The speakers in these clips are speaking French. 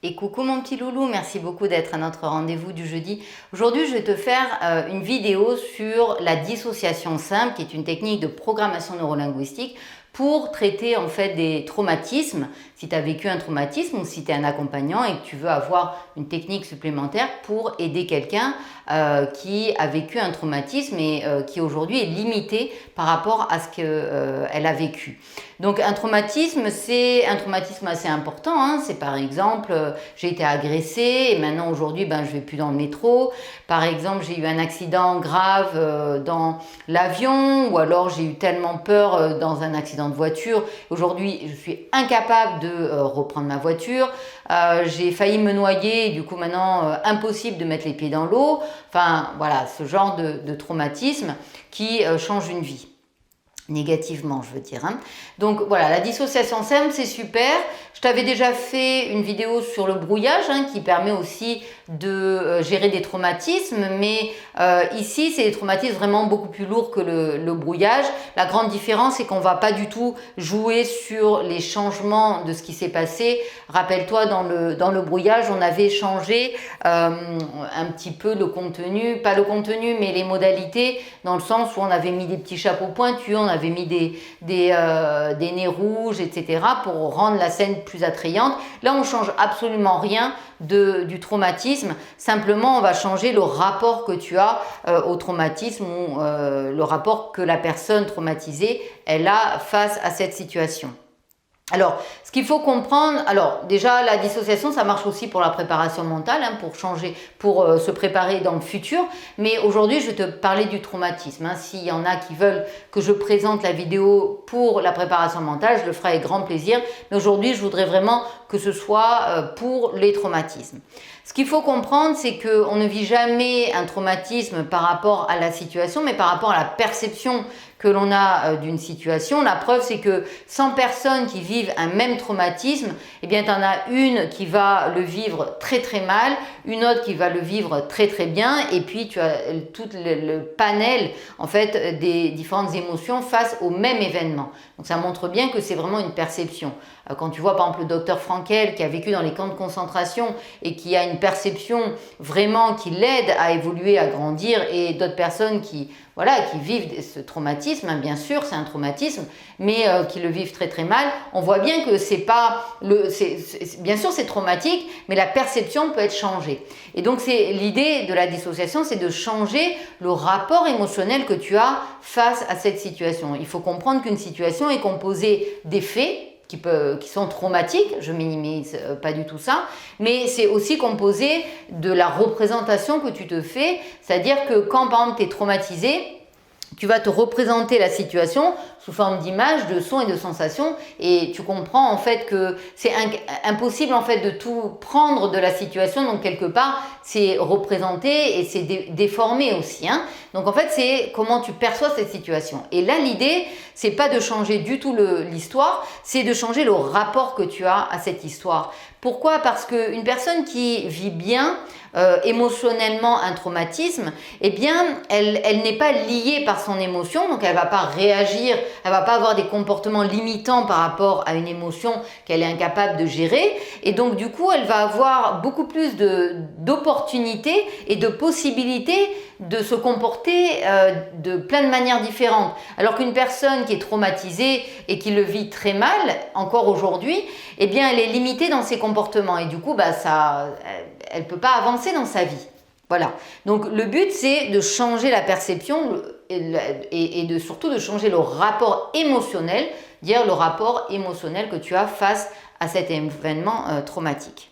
Et coucou mon petit loulou, merci beaucoup d'être à notre rendez-vous du jeudi. Aujourd'hui, je vais te faire une vidéo sur la dissociation simple, qui est une technique de programmation neurolinguistique pour traiter en fait des traumatismes. Si tu as vécu un traumatisme ou si tu es un accompagnant et que tu veux avoir une technique supplémentaire pour aider quelqu'un qui a vécu un traumatisme et qui aujourd'hui est limité par rapport à ce qu'elle a vécu. Donc un traumatisme, c'est un traumatisme assez important, hein. C'est par exemple, j'ai été agressée et maintenant aujourd'hui, je vais plus dans le métro. Par exemple, j'ai eu un accident grave dans l'avion, ou alors j'ai eu tellement peur dans un accident de voiture. Aujourd'hui, je suis incapable de reprendre ma voiture. J'ai failli me noyer, et du coup maintenant, impossible de mettre les pieds dans l'eau. Enfin voilà, ce genre de traumatisme qui change une vie. Négativement, je veux dire. Hein. Donc voilà, la dissociation simple, c'est super. Je t'avais déjà fait une vidéo sur le brouillage qui permet aussi de gérer des traumatismes, mais ici, c'est des traumatismes vraiment beaucoup plus lourds que le brouillage. La grande différence, c'est qu'on ne va pas du tout jouer sur les changements de ce qui s'est passé. Rappelle-toi, dans le brouillage, on avait changé un petit peu le contenu, pas le contenu, mais les modalités, dans le sens où on avait mis des petits chapeaux pointus, on avait mis des nez rouges, etc. pour rendre la scène plus attrayante. Là, on change absolument rien du traumatisme. Simplement, on va changer le rapport que tu as au traumatisme ou le rapport que la personne traumatisée elle a face à cette situation. Alors, ce qu'il faut comprendre, alors déjà la dissociation, ça marche aussi pour la préparation mentale, pour changer, pour se préparer dans le futur. Mais aujourd'hui, je vais te parler du traumatisme. S'il y en a qui veulent que je présente la vidéo pour la préparation mentale, je le ferai avec grand plaisir. Mais aujourd'hui, je voudrais vraiment que ce soit pour les traumatismes. Ce qu'il faut comprendre, c'est qu'on ne vit jamais un traumatisme par rapport à la situation, mais par rapport à la perception que l'on a d'une situation. La preuve, c'est que 100 personnes qui vivent un même traumatisme, eh bien, tu en as une qui va le vivre très très mal, une autre qui va le vivre très très bien, et puis tu as tout le panel en fait des différentes émotions face au même événement. Donc ça montre bien que c'est vraiment une perception. Quand tu vois par exemple le docteur Frankel qui a vécu dans les camps de concentration et qui a une perception vraiment qui l'aide à évoluer, à grandir, et d'autres personnes qui vivent ce traumatisme, bien sûr c'est un traumatisme, mais qui le vivent très très mal, on voit bien que c'est pas bien sûr c'est traumatique, mais la perception peut être changée. Et donc c'est l'idée de la dissociation, c'est de changer le rapport émotionnel que tu as face à cette situation. Il faut comprendre qu'une situation est composée des faits qui sont traumatiques, je minimise pas du tout ça, mais c'est aussi composé de la représentation que tu te fais, c'est-à-dire que quand par exemple tu es traumatisé, tu vas te représenter la situation sous forme d'images, de sons et de sensations, et tu comprends en fait que c'est impossible en fait de tout prendre de la situation, donc quelque part c'est représenté et c'est déformé aussi. Donc en fait c'est comment tu perçois cette situation. Et là l'idée c'est pas de changer du tout l'histoire, c'est de changer le rapport que tu as à cette histoire. Pourquoi ? Parce qu'une personne qui vit bien émotionnellement un traumatisme, eh bien, elle n'est pas liée par son émotion, donc elle ne va pas réagir, elle ne va pas avoir des comportements limitants par rapport à une émotion qu'elle est incapable de gérer, et donc du coup, elle va avoir beaucoup plus d'opportunités et de possibilités de se comporter de plein de manières différentes. Alors qu'une personne qui est traumatisée et qui le vit très mal, encore aujourd'hui, eh bien, elle est limitée dans ses comportements, et du coup, elle ne peut pas avancer dans sa vie. Voilà. Donc le but, c'est de changer la perception et surtout de changer le rapport émotionnel, dire le rapport émotionnel que tu as face à cet événement traumatique.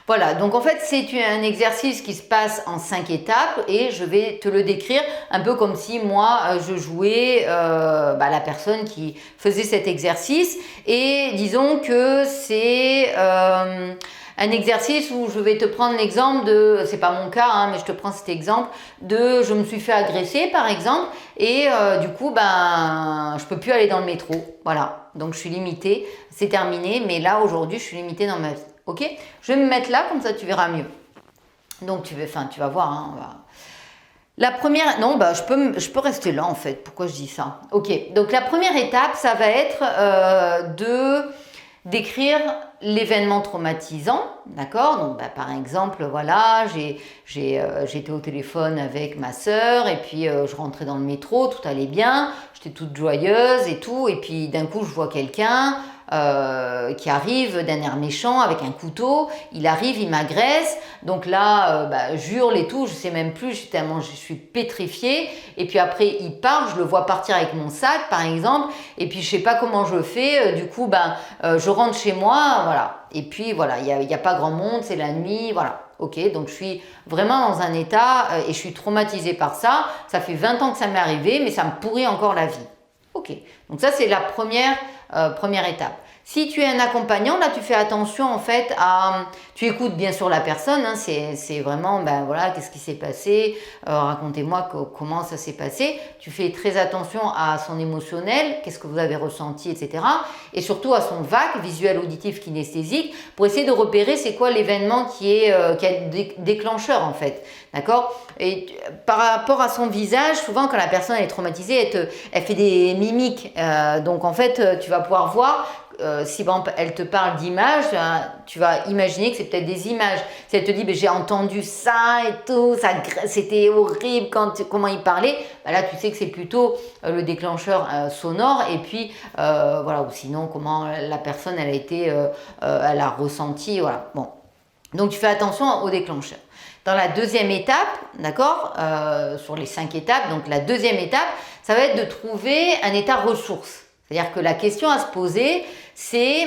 Voilà, donc en fait c'est un exercice qui se passe en 5 étapes et je vais te le décrire un peu comme si moi je jouais la personne qui faisait cet exercice, et disons que c'est un exercice où je vais te prendre l'exemple de, c'est pas mon cas mais je te prends cet exemple de je me suis fait agresser par exemple, et du coup je peux plus aller dans le métro, voilà, donc je suis limitée, c'est terminé, mais là aujourd'hui je suis limitée dans ma vie. Ok, je vais me mettre là, comme ça tu verras mieux. Donc tu vas voir. La première, non, je peux rester là en fait. Pourquoi je dis ça? Ok, donc la première étape, ça va être décrire l'événement traumatisant, d'accord? Donc, par exemple, voilà, j'étais au téléphone avec ma sœur et puis je rentrais dans le métro, tout allait bien, j'étais toute joyeuse et tout, et puis d'un coup, je vois quelqu'un qui arrive d'un air méchant avec un couteau, il arrive, il m'agresse, donc là, j'hurle et tout, je sais même plus, tellement je suis pétrifiée, et puis après, il part, je le vois partir avec mon sac, par exemple, et puis je sais pas comment je fais, du coup, je rentre chez moi, voilà. Et puis voilà, il y a pas grand monde, c'est la nuit, voilà. Ok, donc je suis vraiment dans un état et je suis traumatisée par ça. Ça fait 20 ans que ça m'est arrivé, mais ça me pourrit encore la vie. Ok, donc ça c'est la première étape. Si tu es un accompagnant, là tu fais attention en fait à... Tu écoutes bien sûr la personne, hein, c'est vraiment, voilà, qu'est-ce qui s'est passé, racontez-moi comment ça s'est passé. Tu fais très attention à son émotionnel, qu'est-ce que vous avez ressenti, etc. Et surtout à son VAC, visuel, auditif, kinesthésique, pour essayer de repérer c'est quoi l'événement qui a déclencheur en fait. D'accord? Et par rapport à son visage, souvent quand la personne est traumatisée, elle fait des mimiques. Donc en fait, tu vas pouvoir voir... si par exemple elle te parle d'images, tu vas imaginer que c'est peut-être des images. Si elle te dit j'ai entendu ça et tout, c'était horrible comment il parlait, là tu sais que c'est plutôt le déclencheur sonore et puis voilà, ou sinon comment la personne elle a ressenti, voilà. Bon, donc tu fais attention au déclencheur. Dans la deuxième étape, d'accord, sur les 5 étapes, donc la deuxième étape, ça va être de trouver un état ressource. C'est-à-dire que la question à se poser, c'est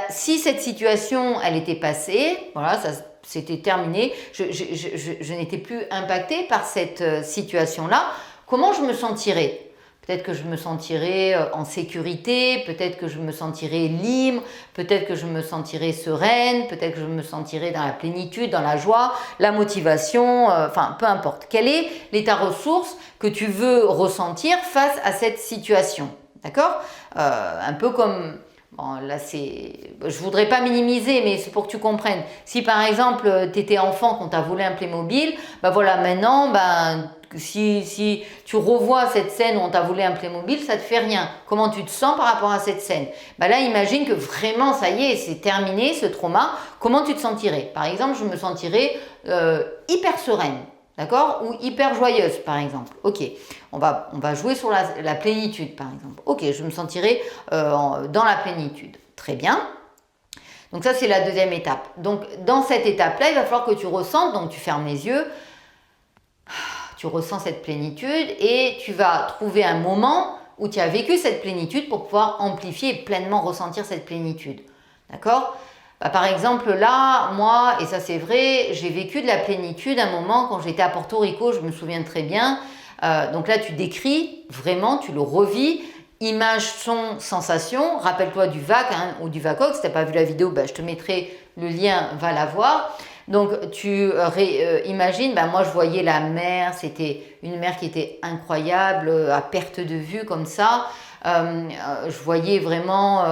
si cette situation, elle était passée, voilà, ça c'était terminé, je n'étais plus impactée par cette situation-là, comment je me sentirais? Peut-être que je me sentirais en sécurité, peut-être que je me sentirais libre, peut-être que je me sentirais sereine, peut-être que je me sentirais dans la plénitude, dans la joie, la motivation, enfin peu importe. Quel est l'état ressource que tu veux ressentir face à cette situation? D'accord? Un peu comme... Bon, là, je voudrais pas minimiser, mais c'est pour que tu comprennes. Si par exemple, tu étais enfant quand tu as volé un Playmobil, voilà, maintenant, si tu revois cette scène où on t'a volé un Playmobil, ça te fait rien. Comment tu te sens par rapport à cette scène? Là, imagine que vraiment, ça y est, c'est terminé, ce trauma. Comment tu te sentirais? Par exemple, je me sentirais hyper sereine. D'accord? Ou hyper joyeuse, par exemple. Ok, on va jouer sur la plénitude, par exemple. Ok, je me sentirai dans la plénitude. Très bien. Donc ça, c'est la deuxième étape. Donc, dans cette étape-là, il va falloir que tu ressentes, donc tu fermes les yeux, tu ressens cette plénitude et tu vas trouver un moment où tu as vécu cette plénitude pour pouvoir amplifier et pleinement ressentir cette plénitude. D'accord? Par exemple, là, moi, et ça c'est vrai, j'ai vécu de la plénitude un moment quand j'étais à Porto Rico, je me souviens très bien. Donc là, tu décris vraiment, tu le revis, image, son, sensation. Rappelle-toi du VAC ou du VACOX. Si tu n'as pas vu la vidéo, je te mettrai le lien, va la voir. Donc tu imagines, moi je voyais la mer, c'était une mer qui était incroyable, à perte de vue comme ça. Je voyais vraiment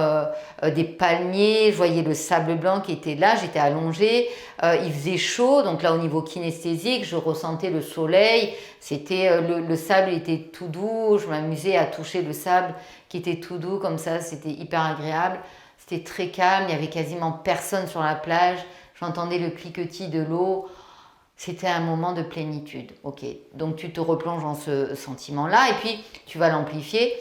des palmiers, je voyais le sable blanc qui était là, j'étais allongée, il faisait chaud, donc là au niveau kinesthésique, je ressentais le soleil, c'était le sable était tout doux, je m'amusais à toucher le sable qui était tout doux comme ça, c'était hyper agréable, c'était très calme, il n'y avait quasiment personne sur la plage, j'entendais le cliquetis de l'eau. C'était un moment de plénitude. Ok, donc tu te replonges dans ce sentiment-là et puis tu vas l'amplifier.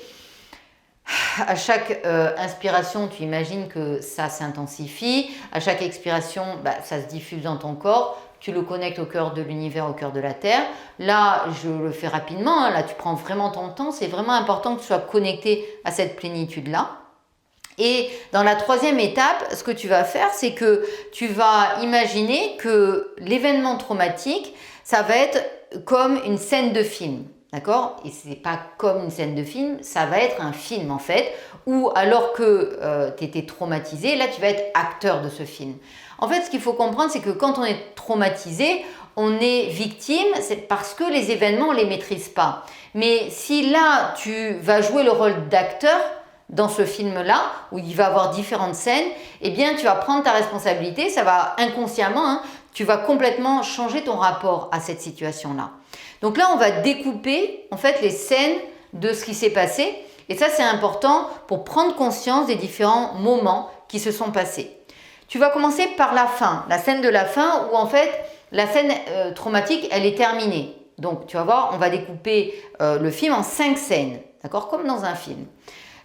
À chaque inspiration, tu imagines que ça s'intensifie. À chaque expiration, ça se diffuse dans ton corps. Tu le connectes au cœur de l'univers, au cœur de la Terre. Là, je le fais rapidement. Là, tu prends vraiment ton temps. C'est vraiment important que tu sois connecté à cette plénitude-là. Et dans la troisième étape, ce que tu vas faire, c'est que tu vas imaginer que l'événement traumatique, ça va être comme une scène de film. D'accord? Et ce n'est pas comme une scène de film, ça va être un film en fait, où alors que tu étais traumatisé, là tu vas être acteur de ce film. En fait, ce qu'il faut comprendre, c'est que quand on est traumatisé, on est victime, c'est parce que les événements, on ne les maîtrise pas. Mais si là, tu vas jouer le rôle d'acteur, dans ce film-là, où il va y avoir différentes scènes, eh bien, tu vas prendre ta responsabilité, ça va inconsciemment, tu vas complètement changer ton rapport à cette situation-là. Donc là, on va découper, en fait, les scènes de ce qui s'est passé. Et ça, c'est important pour prendre conscience des différents moments qui se sont passés. Tu vas commencer par la fin, la scène de la fin où en fait la scène traumatique elle est terminée. Donc tu vas voir, on va découper le film en 5 scènes, d'accord, comme dans un film.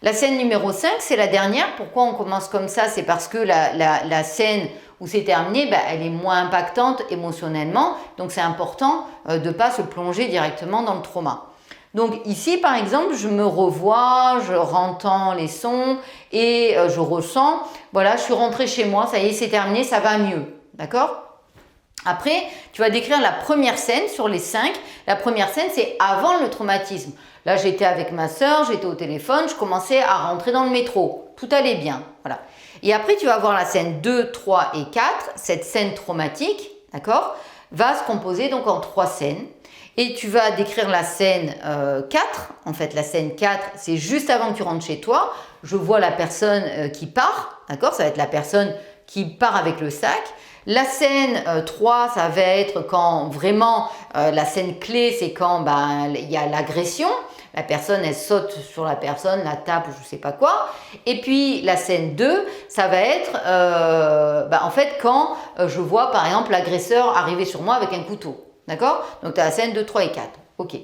La scène numéro 5, c'est la dernière. Pourquoi on commence comme ça? C'est parce que la scène où c'est terminé, elle est moins impactante émotionnellement. Donc c'est important de ne pas se plonger directement dans le trauma. Donc ici, par exemple, je me revois, je entends les sons et je ressens, voilà, je suis rentrée chez moi, ça y est, c'est terminé, ça va mieux. D'accord? Après, tu vas décrire la première scène sur les 5. La première scène, c'est avant le traumatisme. Là, j'étais avec ma sœur, j'étais au téléphone, je commençais à rentrer dans le métro. Tout allait bien. Voilà. Et après, tu vas voir la scène 2, 3 et 4. Cette scène traumatique, d'accord, va se composer donc en 3 scènes. Et tu vas décrire la scène 4. En fait, la scène 4, c'est juste avant que tu rentres chez toi. Je vois la personne qui part, d'accord, ça va être la personne qui part avec le sac. La scène 3, ça va être quand vraiment la scène clé, c'est quand il y a l'agression. La personne, elle saute sur la personne, la tape, je ne sais pas quoi. Et puis la scène 2, ça va être en fait quand je vois par exemple l'agresseur arriver sur moi avec un couteau. D'accord? Donc tu as la scène 2, 3 et 4. Ok.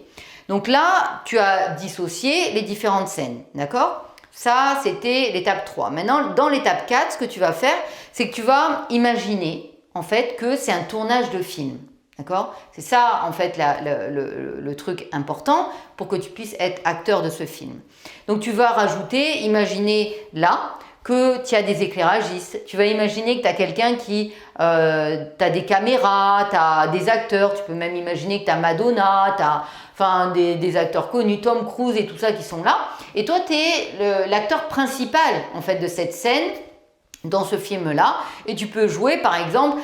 Donc là, tu as dissocié les différentes scènes. D'accord? Ça, c'était l'étape 3. Maintenant, dans l'étape 4, ce que tu vas faire, c'est que tu vas imaginer en fait que c'est un tournage de film. D'accord? C'est ça en fait le truc important pour que tu puisses être acteur de ce film. Donc tu vas rajouter, imaginer là que tu as des éclairagistes, tu vas imaginer que tu as quelqu'un qui, tu as des caméras, tu as des acteurs, tu peux même imaginer que tu as Madonna, tu as des acteurs connus, Tom Cruise et tout ça qui sont là. Et toi, tu es l'acteur principal en fait de cette scène dans ce film-là, et tu peux jouer par exemple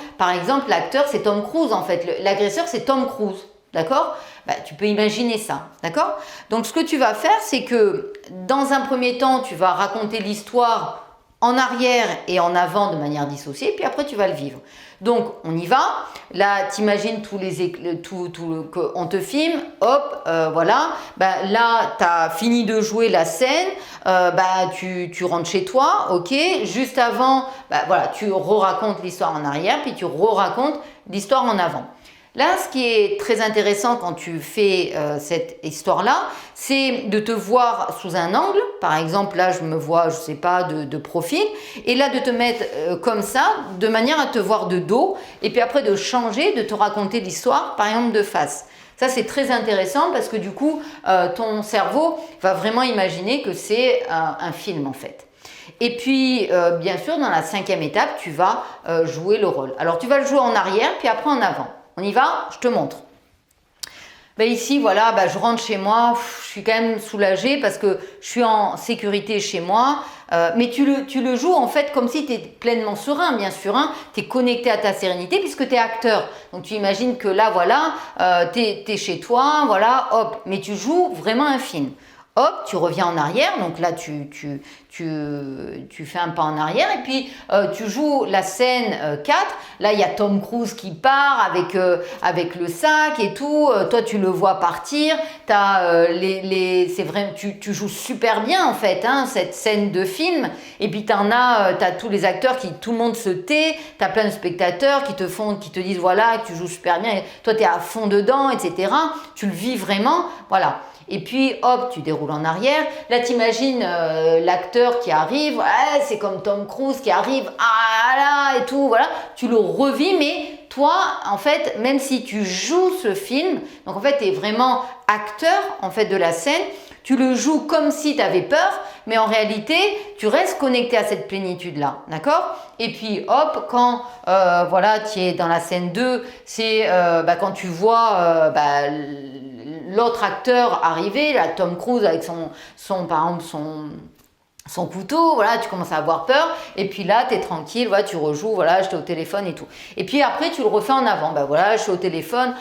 l'acteur c'est Tom Cruise en fait, l'agresseur c'est Tom Cruise, d'accord? Tu peux imaginer ça, d'accord? Donc ce que tu vas faire, c'est que dans un premier temps, tu vas raconter l'histoire en arrière et en avant de manière dissociée, puis après tu vas le vivre. Donc on y va, là t'imagines qu'on te filme, hop, voilà, là tu as fini de jouer la scène, tu rentres chez toi, ok, juste avant, voilà, tu re-racontes l'histoire en arrière, puis tu re-racontes l'histoire en avant. Là, ce qui est très intéressant quand tu fais cette histoire-là, c'est de te voir sous un angle. Par exemple, là, je me vois, je ne sais pas, de profil. Et là, de te mettre comme ça, de manière à te voir de dos. Et puis après, de changer, de te raconter l'histoire, par exemple, de face. Ça, c'est très intéressant parce que du coup, ton cerveau va vraiment imaginer que c'est un film, en fait. Et puis, bien sûr, dans la 5e étape, tu vas jouer le rôle. Alors, tu vas le jouer en arrière, puis après en avant. On y va? Je te montre. Ici, voilà, je rentre chez moi, je suis quand même soulagée parce que je suis en sécurité chez moi. Mais tu le joues en fait comme si tu es pleinement serein, bien sûr. Hein, tu es connecté à ta sérénité puisque tu es acteur. Donc tu imagines que là, voilà, tu es chez toi, voilà, hop. Mais tu joues vraiment un film. Hop, tu reviens en arrière, donc là tu fais un pas en arrière et puis tu joues la scène 4, là il y a Tom Cruise qui part avec le sac et tout, toi tu le vois partir, c'est vrai, tu joues super bien en fait, hein, cette scène de film, et puis t'as tous les acteurs tout le monde se tait, t'as plein de spectateurs qui te disent voilà, que tu joues super bien, et toi tu es à fond dedans, etc. Tu le vis vraiment, voilà. Et puis hop, tu déroules en arrière. Là, t'imagines l'acteur qui arrive, ouais, c'est comme Tom Cruise qui arrive, ah là, et tout, voilà. Tu le revis, mais toi, en fait, même si tu joues ce film, donc en fait, tu es vraiment acteur en fait de la scène. Tu le joues comme si tu avais peur, mais en réalité, tu restes connecté à cette plénitude-là, d'accord? Et puis, hop, quand voilà, tu es dans la scène 2, c'est quand tu vois l'autre acteur arriver, là, Tom Cruise avec par exemple, son couteau, voilà, tu commences à avoir peur, et puis là, tu es tranquille, voilà, tu rejoues, voilà, j'étais au téléphone et tout. Et puis après, tu le refais en avant, voilà, je suis au téléphone,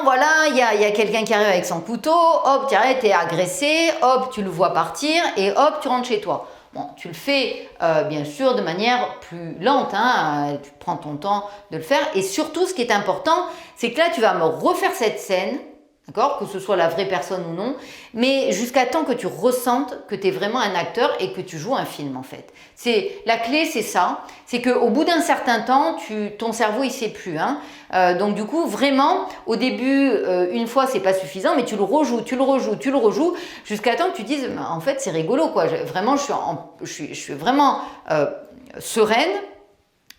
voilà, il y a quelqu'un qui arrive avec son couteau, hop, tu es agressé, hop, tu le vois partir, et hop, tu rentres chez toi. Bon, tu le fais bien sûr de manière plus lente, hein, tu prends ton temps de le faire, et surtout, ce qui est important, c'est que là, tu vas me refaire cette scène, D'accord? Que ce soit la vraie personne ou non, mais jusqu'à temps que tu ressentes que tu es vraiment un acteur et que tu joues un film en fait. La clé, c'est ça, c'est qu'au bout d'un certain temps, ton cerveau il sait plus. Hein. Donc du coup, vraiment, au début, une fois, c'est pas suffisant, mais tu le rejoues, jusqu'à temps que tu dises, en fait, c'est rigolo quoi. Vraiment, je suis vraiment sereine,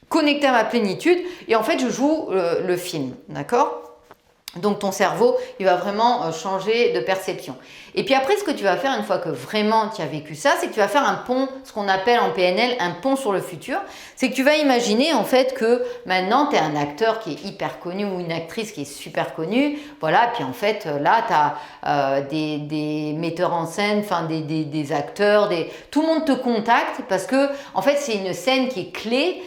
connectée à ma plénitude, et en fait, je joue le film, d'accord? Donc ton cerveau, il va vraiment changer de perception. Et puis après, ce que tu vas faire une fois que vraiment tu as vécu ça, c'est que tu vas faire un pont, ce qu'on appelle en PNL un pont sur le futur. C'est que tu vas imaginer en fait que maintenant tu es un acteur qui est hyper connu ou une actrice qui est super connue. Voilà, puis en fait là tu as des metteurs en scène, enfin des acteurs, tout le monde te contacte parce que en fait c'est une scène qui est clé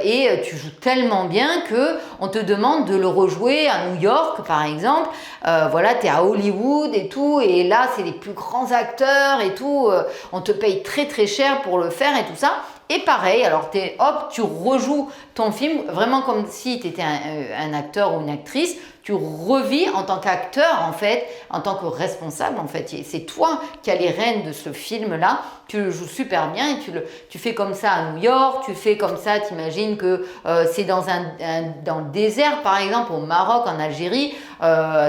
et tu joues tellement bien que on te demande de le rejouer à New York par exemple. Voilà, tu es à Hollywood et tout. Et là, c'est les plus grands acteurs et tout. On te paye très très cher pour le faire et tout ça. Et pareil, alors hop, tu rejoues ton film vraiment comme si tu étais un acteur ou une actrice. Tu revis en tant qu'acteur, en fait, en tant que responsable, en fait. C'est toi qui as les rênes de ce film-là. Tu le joues super bien et tu fais comme ça à New York, tu fais comme ça, t'imagines que c'est dans le désert, par exemple, au Maroc, en Algérie,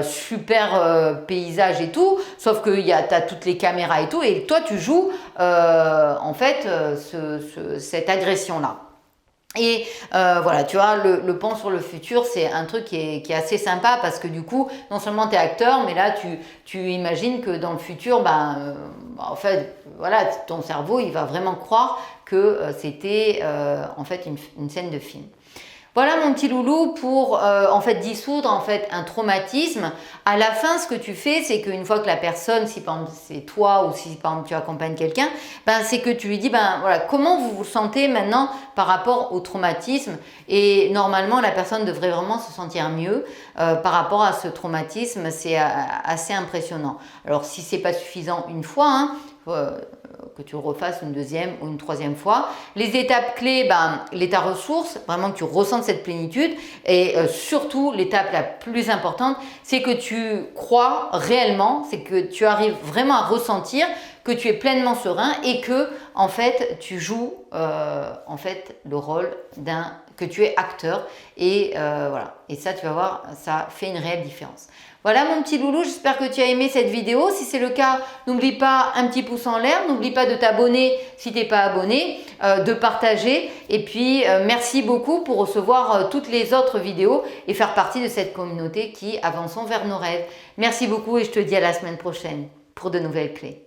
super paysage et tout, sauf que t'as toutes les caméras et tout, et toi, tu joues, en fait, cette agression-là. Et voilà, tu vois, le pont sur le futur, c'est un truc qui est assez sympa parce que du coup, non seulement tu es acteur, mais là, tu imagines que dans le futur, en fait, voilà, ton cerveau, il va vraiment croire que c'était en fait une scène de film. Voilà mon petit loulou pour en fait dissoudre en fait un traumatisme. À la fin, ce que tu fais, c'est qu'une fois que la personne, si par exemple c'est toi ou si par exemple tu accompagnes quelqu'un, c'est que tu lui dis voilà, comment vous vous sentez maintenant par rapport au traumatisme, et normalement la personne devrait vraiment se sentir mieux par rapport à ce traumatisme. C'est assez impressionnant. Alors si c'est pas suffisant une fois, hein, que tu le refasses une deuxième ou une troisième fois. Les étapes clés, l'état ressource, vraiment que tu ressentes cette plénitude, et surtout l'étape la plus importante, c'est que tu crois réellement, c'est que tu arrives vraiment à ressentir que tu es pleinement serein et que en fait tu joues en fait le rôle que tu es acteur, et voilà, et ça tu vas voir, ça fait une réelle différence. Voilà mon petit loulou, j'espère que tu as aimé cette vidéo. Si c'est le cas, n'oublie pas un petit pouce en l'air, n'oublie pas de t'abonner si tu n'es pas abonné, de partager, et puis merci beaucoup pour recevoir toutes les autres vidéos et faire partie de cette communauté qui avançons vers nos rêves. Merci beaucoup et je te dis à la semaine prochaine pour de nouvelles clés.